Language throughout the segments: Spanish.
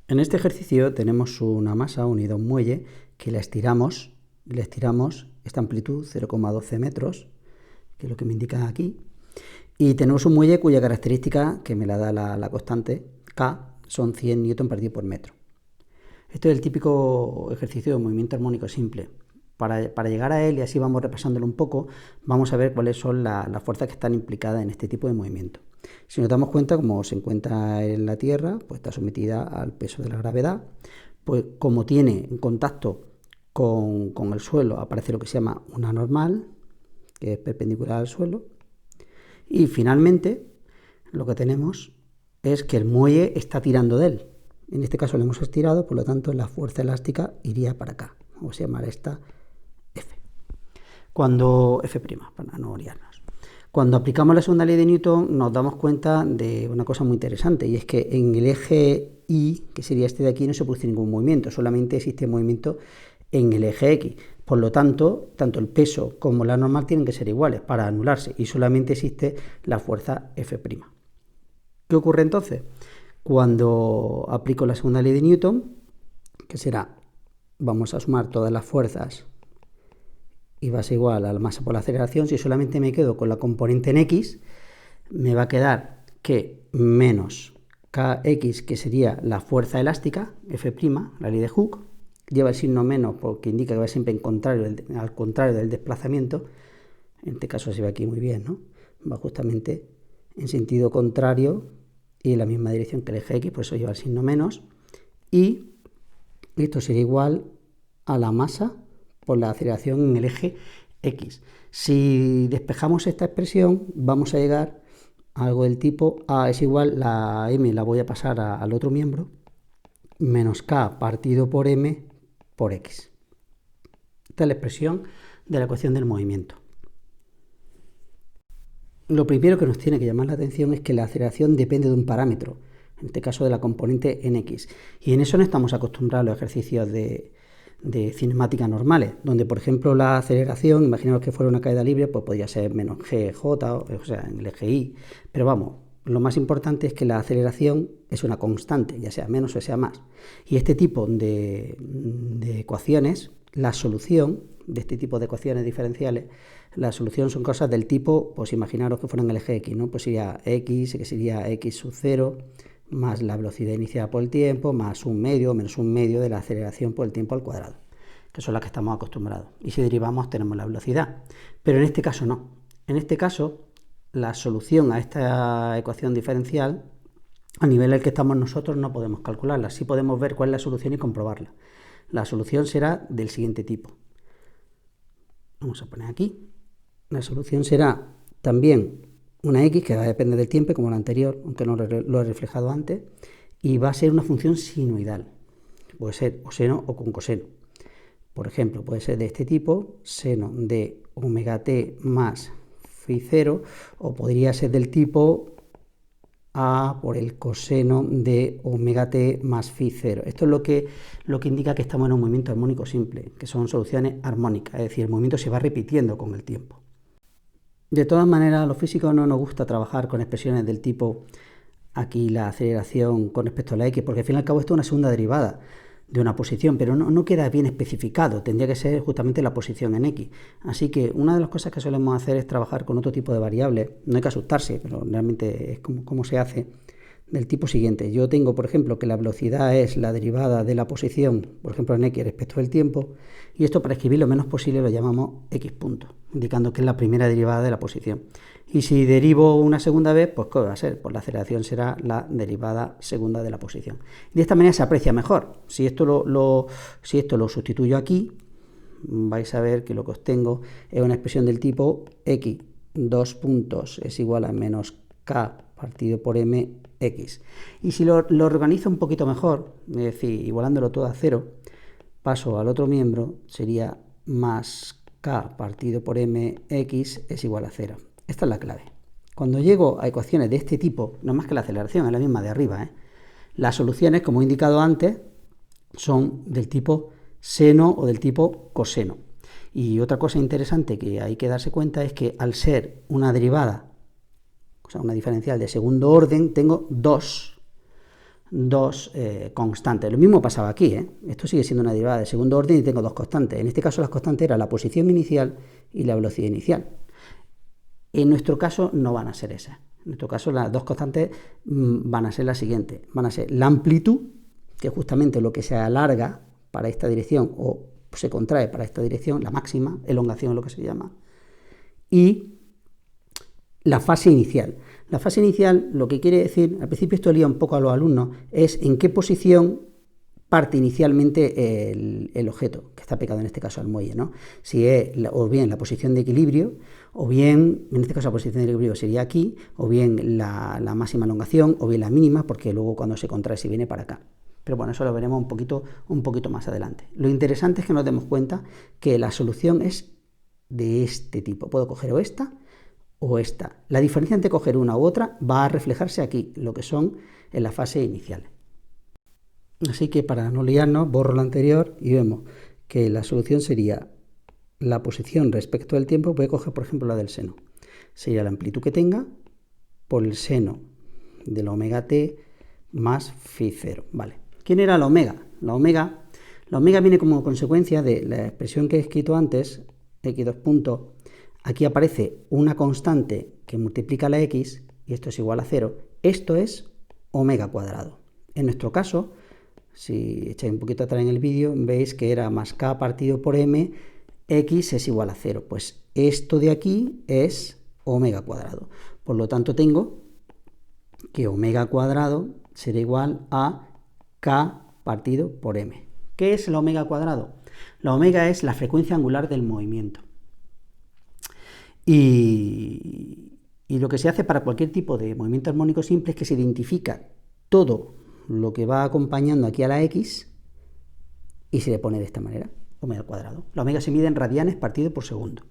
En este ejercicio tenemos una masa unida a un muelle que le estiramos esta amplitud 0,12 metros, que es lo que me indica aquí, y tenemos un muelle cuya característica, que me la da la constante K, son 100 newton partido por metro. Esto es el típico ejercicio de movimiento armónico simple. Para llegar a él, y así vamos repasándolo un poco, vamos a ver cuáles son las fuerzas que están implicadas en este tipo de movimiento. Si nos damos cuenta, como se encuentra en la Tierra, pues está sometida al peso de la gravedad, pues como tiene en contacto con el suelo, aparece lo que se llama una normal, que es perpendicular al suelo, y finalmente lo que tenemos es que el muelle está tirando de él. En este caso lo hemos estirado, por lo tanto la fuerza elástica iría para acá. Vamos a llamar esta F. F', para no liarnos. Cuando aplicamos la segunda ley de Newton nos damos cuenta de una cosa muy interesante, y es que en el eje Y, que sería este de aquí, no se produce ningún movimiento, solamente existe movimiento en el eje X. Por lo tanto, tanto el peso como la normal tienen que ser iguales para anularse, y solamente existe la fuerza F'. ¿Qué ocurre entonces? Cuando aplico la segunda ley de Newton, que será, vamos a sumar todas las fuerzas y va a ser igual a la masa por la aceleración, si solamente me quedo con la componente en X, me va a quedar que menos Kx, que sería la fuerza elástica, F', la ley de Hooke, lleva el signo menos porque indica que va siempre al contrario del desplazamiento. En este caso se ve aquí muy bien, ¿no? Va justamente en sentido contrario y en la misma dirección que el eje X, por eso lleva el signo menos, y esto sería igual a la masa por la aceleración en el eje X. Si despejamos esta expresión, vamos a llegar a algo del tipo A es igual, la M la voy a pasar al otro miembro, menos K partido por M por X. Esta es la expresión de la ecuación del movimiento. Lo primero que nos tiene que llamar la atención es que la aceleración depende de un parámetro, en este caso de la componente en X. Y en eso no estamos acostumbrados a los ejercicios de cinemática normales, donde por ejemplo la aceleración, imaginaos que fuera una caída libre, pues podría ser menos GJ, o sea, en el eje Y, pero vamos, lo más importante es que la aceleración es una constante, ya sea menos o sea más. Y este tipo de ecuaciones, la solución de este tipo de ecuaciones diferenciales, la solución son cosas del tipo, pues imaginaros que fueran el eje X, ¿no? Pues sería X, que sería X sub 0, más la velocidad iniciada por el tiempo, más un medio, menos un medio de la aceleración por el tiempo al cuadrado, que son las que estamos acostumbrados. Y si derivamos tenemos la velocidad. Pero en este caso no. En este caso, la solución a esta ecuación diferencial, a nivel en el que estamos nosotros, no podemos calcularla. Sí podemos ver cuál es la solución y comprobarla. La solución será del siguiente tipo. Vamos a poner aquí. La solución será también una X, que va a depender del tiempo, como la anterior, aunque no lo he reflejado antes, y va a ser una función sinuidal. Puede ser o seno o con coseno. Por ejemplo, puede ser de este tipo, seno de omega t más phi 0, o podría ser del tipo A por el coseno de omega t más phi 0. Esto es lo que indica que estamos en un movimiento armónico simple, que son soluciones armónicas, es decir, el movimiento se va repitiendo con el tiempo. De todas maneras, a los físicos no nos gusta trabajar con expresiones del tipo aquí la aceleración con respecto a la X, porque al fin y al cabo esto es una segunda derivada de una posición, pero no queda bien especificado, tendría que ser justamente la posición en X. Así que una de las cosas que solemos hacer es trabajar con otro tipo de variables, no hay que asustarse, pero realmente es como se hace, del tipo siguiente. Yo tengo, por ejemplo, que la velocidad es la derivada de la posición, por ejemplo en X respecto del tiempo, y esto para escribir lo menos posible lo llamamos X punto, indicando que es la primera derivada de la posición. Y si derivo una segunda vez, pues ¿qué va a ser? Pues la aceleración será la derivada segunda de la posición. De esta manera se aprecia mejor. Si esto lo sustituyo aquí, vais a ver que lo que obtengo es una expresión del tipo X, 2 puntos, es igual a menos K partido por mx. Y si lo organizo un poquito mejor, es decir, igualándolo todo a 0, paso al otro miembro, sería más K partido por mx es igual a 0. Esta es la clave. Cuando llego a ecuaciones de este tipo, no es más que la aceleración, es la misma de arriba, las soluciones, como he indicado antes, son del tipo seno o del tipo coseno. Y otra cosa interesante que hay que darse cuenta es que al ser una derivada, o sea, una diferencial de segundo orden, tengo dos dos constantes. Lo mismo pasaba aquí, ¿eh? Esto sigue siendo una derivada de segundo orden y tengo dos constantes. En este caso las constantes eran la posición inicial y la velocidad inicial. En nuestro caso no van a ser esas. En nuestro caso las dos constantes van a ser las siguientes. Van a ser la amplitud, que es justamente lo que se alarga para esta dirección o se contrae para esta dirección, la máxima, elongación es lo que se llama, y la fase inicial. La fase inicial, lo que quiere decir, al principio esto lía un poco a los alumnos, es en qué posición parte inicialmente el objeto, que está pegado en este caso al muelle, ¿no? Si es o bien la posición de equilibrio, o bien, en este caso la posición de equilibrio sería aquí, o bien la máxima elongación, o bien la mínima, porque luego cuando se contrae se viene para acá. Pero bueno, eso lo veremos un poquito más adelante. Lo interesante es que nos demos cuenta que la solución es de este tipo. Puedo coger o esta o esta. La diferencia entre coger una u otra va a reflejarse aquí, lo que son en la fase inicial. Así que para no liarnos, borro la anterior y vemos que la solución sería la posición respecto al tiempo. Voy a coger, por ejemplo, la del seno. Sería la amplitud que tenga por el seno de la omega t más phi 0. Vale. ¿Quién era la omega? La omega viene como consecuencia de la expresión que he escrito antes, x2 puntos. Aquí aparece una constante que multiplica la x, y esto es igual a 0. Esto es omega cuadrado. En nuestro caso, si echáis un poquito atrás en el vídeo, veis que era más k partido por m, x es igual a 0. Pues esto de aquí es omega cuadrado. Por lo tanto, tengo que omega cuadrado será igual a k partido por m. ¿Qué es la omega cuadrado? La omega es la frecuencia angular del movimiento. Y lo que se hace para cualquier tipo de movimiento armónico simple es que se identifica todo lo que va acompañando aquí a la x y se le pone de esta manera, omega cuadrado. La omega se mide en radianes partido por segundo.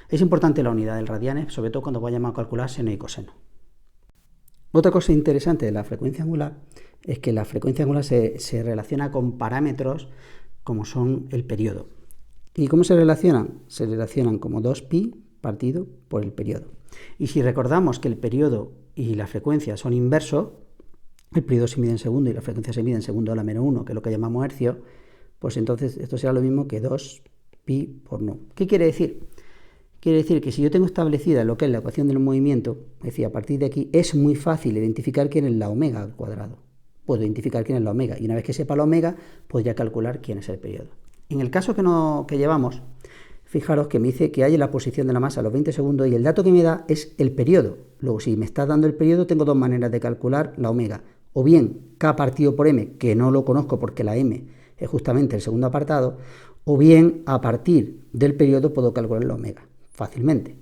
Es importante la unidad del radianes, sobre todo cuando vayamos a calcular seno y coseno. Otra cosa interesante de la frecuencia angular es que la frecuencia angular se relaciona con parámetros como son el periodo. ¿Y cómo se relacionan? Se relacionan como 2pi partido por el periodo. Y si recordamos que el periodo y la frecuencia son inversos, el periodo se mide en segundo y la frecuencia se mide en segundo a la menos 1, que es lo que llamamos hercios, pues entonces esto será lo mismo que 2pi por nu. ¿Qué quiere decir? Quiere decir que si yo tengo establecida lo que es la ecuación del movimiento, es decir, a partir de aquí es muy fácil identificar quién es la omega al cuadrado. Puedo identificar quién es la omega y una vez que sepa la omega, podría calcular quién es el periodo. En el caso que llevamos, fijaros que me dice que hay la posición de la masa a los 20 segundos y el dato que me da es el periodo. Luego, si me está dando el periodo, tengo dos maneras de calcular la omega. O bien k partido por m, que no lo conozco porque la m es justamente el segundo apartado, o bien a partir del periodo puedo calcular la omega fácilmente.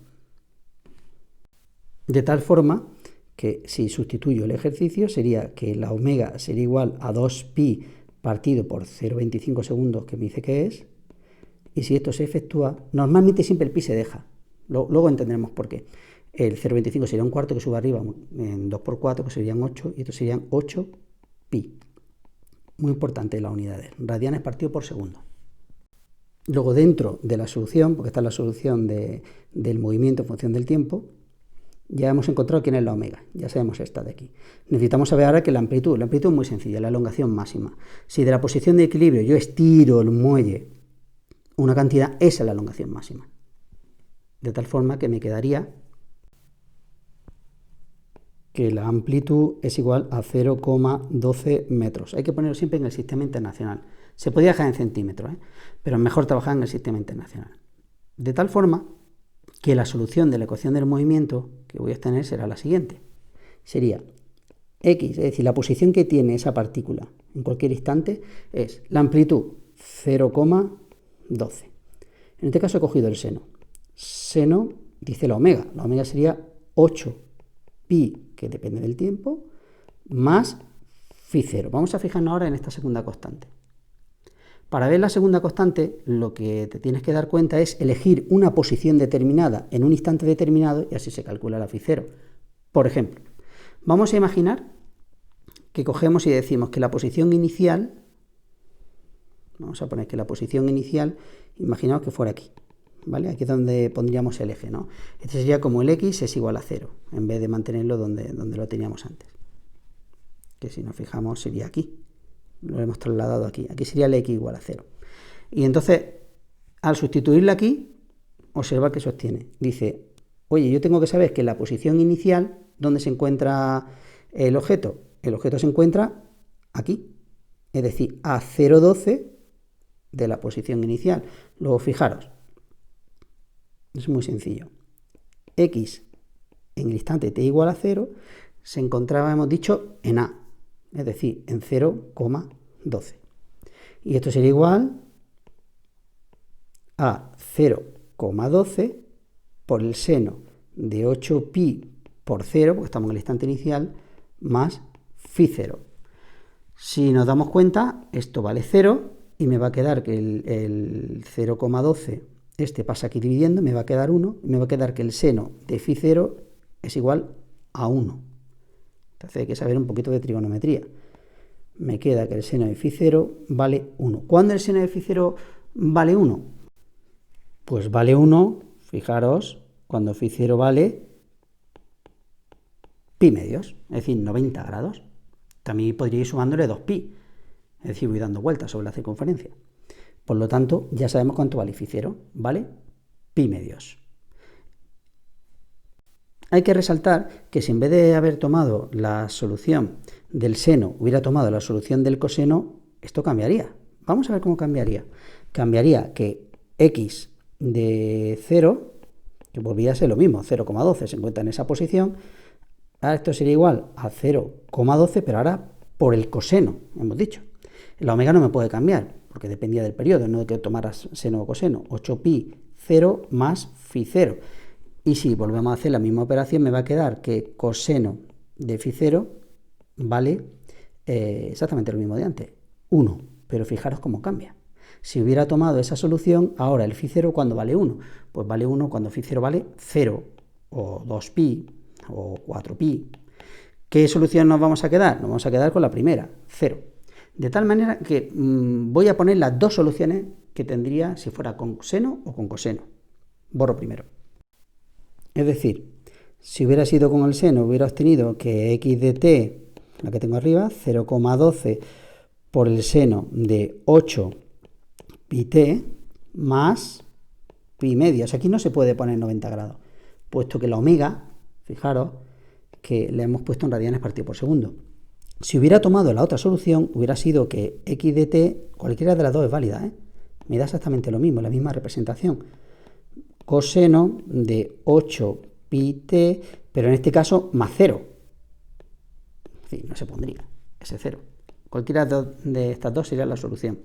De tal forma que si sustituyo el ejercicio sería que la omega sería igual a 2pi partido por 0,25 segundos que me dice que es, y si esto se efectúa, normalmente siempre el pi se deja, luego entenderemos por qué. El 0,25 sería un cuarto que sube arriba en 2 por 4, que serían 8, y esto serían 8pi. Muy importante la unidad de radianes partido por segundo. Luego dentro de la solución, porque esta es la solución del movimiento en función del tiempo, ya hemos encontrado quién es la omega, ya sabemos esta de aquí. Necesitamos saber ahora que la amplitud es muy sencilla, la elongación máxima. Si de la posición de equilibrio yo estiro el muelle una cantidad, esa es la elongación máxima. De tal forma que me quedaría que la amplitud es igual a 0,12 metros. Hay que ponerlo siempre en el sistema internacional. Se podría dejar en centímetros, pero es mejor trabajar en el sistema internacional. De tal forma que la solución de la ecuación del movimiento que voy a obtener será la siguiente. Sería x, es decir, la posición que tiene esa partícula en cualquier instante es la amplitud 0,12. En este caso he cogido el seno. Seno dice la omega sería 8pi, que depende del tiempo, más phi 0. Vamos a fijarnos ahora en esta segunda constante. Para ver la segunda constante, lo que te tienes que dar cuenta es elegir una posición determinada en un instante determinado y así se calcula la phi 0. Por ejemplo, vamos a imaginar que cogemos y decimos que la posición inicial, vamos a poner que la posición inicial, imaginaos que fuera aquí, ¿vale? Aquí es donde pondríamos el eje, ¿no? Este sería como el x es igual a 0, en vez de mantenerlo donde lo teníamos antes. que si nos fijamos sería aquí. Lo hemos trasladado aquí. Aquí sería el x igual a 0. Y entonces, al sustituirla aquí, observa que sostiene. Dice, oye, yo tengo que saber que en la posición inicial, ¿dónde se encuentra el objeto? El objeto se encuentra aquí, es decir, a 0,12 de la posición inicial. Luego, fijaros, es muy sencillo. X en el instante t igual a 0 se encontraba, hemos dicho, en A, es decir, en 0,12. Y esto sería igual a 0,12 por el seno de 8pi por 0, porque estamos en el instante inicial, más phi 0. Si nos damos cuenta, esto vale 0 y me va a quedar que el 0,12, este pasa aquí dividiendo, me va a quedar 1, y me va a quedar que el seno de phi 0 es igual a 1. Entonces hay que saber un poquito de trigonometría. Me queda que el seno de phi 0 vale 1. ¿Cuándo el seno de phi 0 vale 1? Pues vale 1, fijaros, cuando phi 0 vale pi medios, es decir, 90 grados. También podría ir sumándole 2pi, es decir, voy dando vueltas sobre la circunferencia. Por lo tanto, ya sabemos cuánto vale phi 0, ¿vale? Pi medios. Hay que resaltar que si en vez de haber tomado la solución del seno, hubiera tomado la solución del coseno, esto cambiaría. Vamos a ver cómo cambiaría. Cambiaría que x de 0, que volvía a ser lo mismo, 0,12 se encuentra en esa posición, ahora esto sería igual a 0,12, pero ahora por el coseno, hemos dicho. La omega no me puede cambiar, porque dependía del periodo, no de que tomara seno o coseno. 8pi 0 más phi 0. Y si volvemos a hacer la misma operación, me va a quedar que coseno de phi 0 vale exactamente lo mismo de antes, 1. Pero fijaros cómo cambia. Si hubiera tomado esa solución, ahora el phi 0, ¿cuándo vale 1? Pues vale 1 cuando phi 0 vale 0, o 2pi, o 4pi. ¿Qué solución nos vamos a quedar? Nos vamos a quedar con la primera, 0. De tal manera que voy a poner las dos soluciones que tendría si fuera con seno o con coseno. Borro primero. Es decir, si hubiera sido con el seno, hubiera obtenido que x de t, la que tengo arriba, 0,12 por el seno de 8 pi t más pi medios. Aquí no se puede poner 90 grados, puesto que la omega, fijaros, que le hemos puesto en radianes partido por segundo. Si hubiera tomado la otra solución, hubiera sido que x de t, cualquiera de las dos es válida, ¿eh? Me da exactamente lo mismo, la misma representación. Coseno de 8 pi t, pero en este caso más 0. Es decir, no se pondría ese 0. Cualquiera de estas dos sería la solución.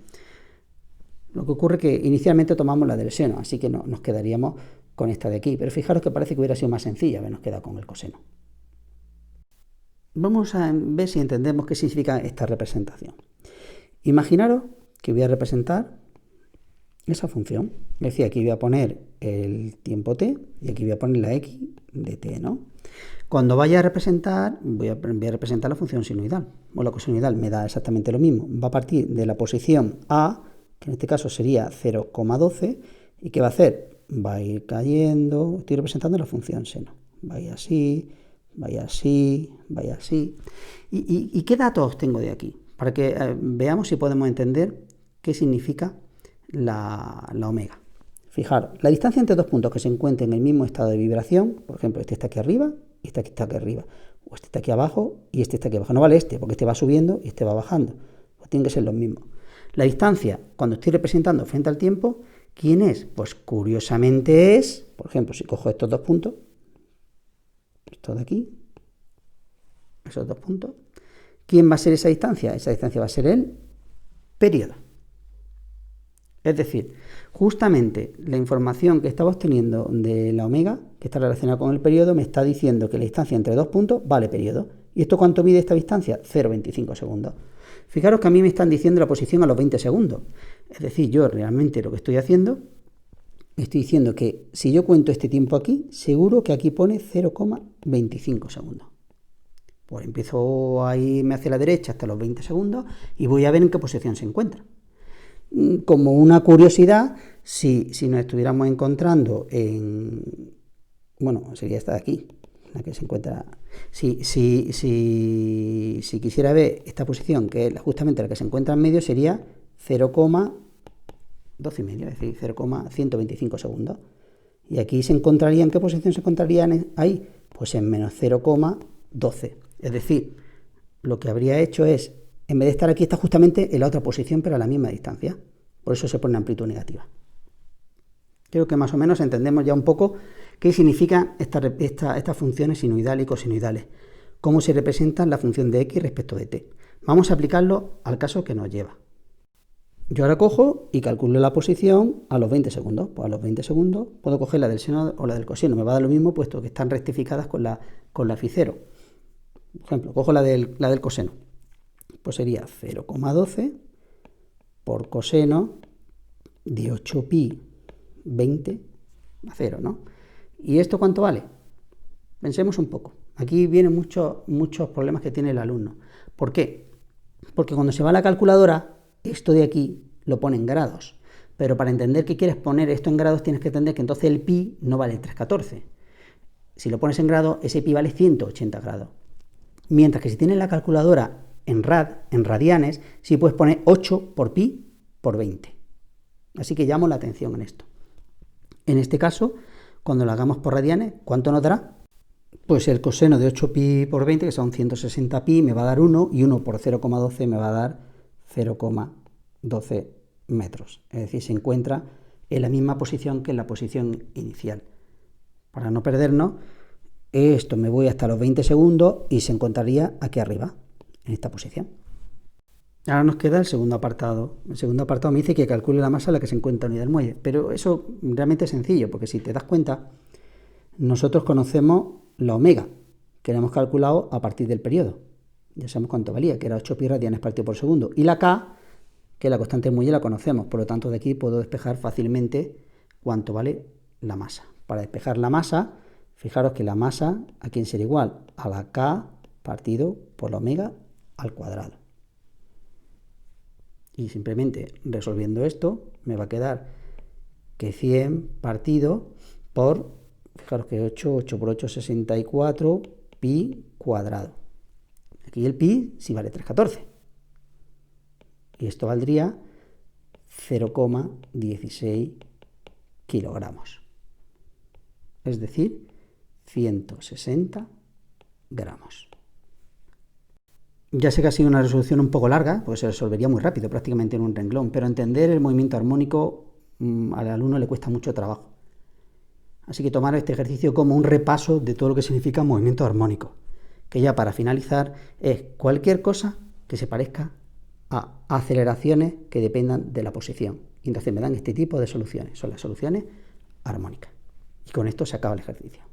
Lo que ocurre es que inicialmente tomamos la del seno, así que no, nos quedaríamos con esta de aquí. Pero fijaros que parece que hubiera sido más sencilla habernos quedado con el coseno. Vamos a ver si entendemos qué significa esta representación. Imaginaros que voy a representar esa función. Es decir, aquí voy a poner el tiempo t y aquí voy a poner la x de t, ¿no? Cuando vaya a representar, voy a representar la función sinusoidal. Bueno, la cosenoidal me da exactamente lo mismo. Va a partir de la posición a, que en este caso sería 0,12, ¿y qué va a hacer? Va a ir cayendo, estoy representando la función seno. Va a ir así, vaya así, vaya así. ¿Y qué datos tengo de aquí? Para que veamos si podemos entender qué significa la omega. Fijaros, la distancia entre dos puntos que se encuentren en el mismo estado de vibración, por ejemplo, este está aquí arriba y este está aquí arriba, o este está aquí abajo y este está aquí abajo. No vale este, porque este va subiendo y este va bajando. Pues tienen que ser los mismos. La distancia, cuando estoy representando frente al tiempo, ¿quién es? Pues curiosamente es, por ejemplo, si cojo estos dos puntos, esto de aquí, esos dos puntos, ¿quién va a ser esa distancia? Esa distancia va a ser el periodo. Es decir, justamente la información que estaba obteniendo de la omega, que está relacionada con el periodo, me está diciendo que la distancia entre dos puntos vale periodo. ¿Y esto cuánto mide esta distancia? 0,25 segundos. Fijaros que a mí me están diciendo la posición a los 20 segundos. Es decir, yo realmente lo que estoy haciendo, estoy diciendo que si yo cuento este tiempo aquí, seguro que aquí pone 0,25 segundos. Pues empiezo a irme hacia la derecha hasta los 20 segundos y voy a ver en qué posición se encuentra. Como una curiosidad, si nos estuviéramos encontrando en, bueno, sería esta de aquí, la que se encuentra. Si quisiera ver esta posición, que es justamente la que se encuentra en medio, sería 0,12,5, es decir, 0,125 segundos. Y aquí se encontraría, ¿en qué posición se encontrarían ahí? Pues en menos 0,12. Es decir, lo que habría hecho es, en vez de estar aquí, está justamente en la otra posición, pero a la misma distancia. Por eso se pone amplitud negativa. Creo que más o menos entendemos ya un poco qué significan estas funciones sinuidales y cosinoidales, cómo se representan la función de x respecto de t. Vamos a aplicarlo al caso que nos lleva. Yo ahora cojo y calculo la posición a los 20 segundos. Pues a los 20 segundos puedo coger la del seno o la del coseno. Me va a dar lo mismo puesto que están rectificadas con la phi 0. Por ejemplo, cojo la del coseno. Pues sería 0,12 por coseno de 8pi 20 a 0, ¿no? ¿Y esto cuánto vale? Pensemos un poco. Aquí vienen muchos problemas que tiene el alumno. ¿Por qué? Porque cuando se va a la calculadora, esto de aquí lo pone en grados. Pero para entender que quieres poner esto en grados, tienes que entender que entonces el pi no vale 314. Si lo pones en grados, ese pi vale 180 grados. Mientras que si tienes la calculadora en radianes, sí puedes poner 8 por pi por 20. Así que llamo la atención en esto. En este caso, cuando lo hagamos por radianes, ¿cuánto nos dará? Pues el coseno de 8pi por 20, que son 160pi, me va a dar 1, y 1 por 0,12 me va a dar 0,12 metros. Es decir, se encuentra en la misma posición que en la posición inicial. Para no perdernos, esto me voy hasta los 20 segundos y se encontraría aquí arriba, en esta posición. Ahora nos queda el segundo apartado. El segundo apartado me dice que calcule la masa a la que se encuentra unida al muelle. Pero eso realmente es sencillo, porque si te das cuenta, nosotros conocemos la omega, que la hemos calculado a partir del periodo. Ya sabemos cuánto valía, que era 8 pi radianes partido por segundo. Y la K, que la constante del muelle la conocemos. Por lo tanto, de aquí puedo despejar fácilmente cuánto vale la masa. Para despejar la masa, fijaros que la masa aquí será igual a la K partido por la omega al cuadrado. Y simplemente resolviendo esto, me va a quedar que 100 partido por, fijaros que 8 por 8 es 64, pi cuadrado. Aquí el pi sí vale 314. Y esto valdría 0,16 kilogramos. Es decir, 160 gramos. Ya sé que ha sido una resolución un poco larga, pues se resolvería muy rápido, prácticamente en un renglón, pero entender el movimiento armónico al alumno le cuesta mucho trabajo. Así que tomar este ejercicio como un repaso de todo lo que significa movimiento armónico, que ya para finalizar es cualquier cosa que se parezca a aceleraciones que dependan de la posición. Y entonces me dan este tipo de soluciones, son las soluciones armónicas. Y con esto se acaba el ejercicio.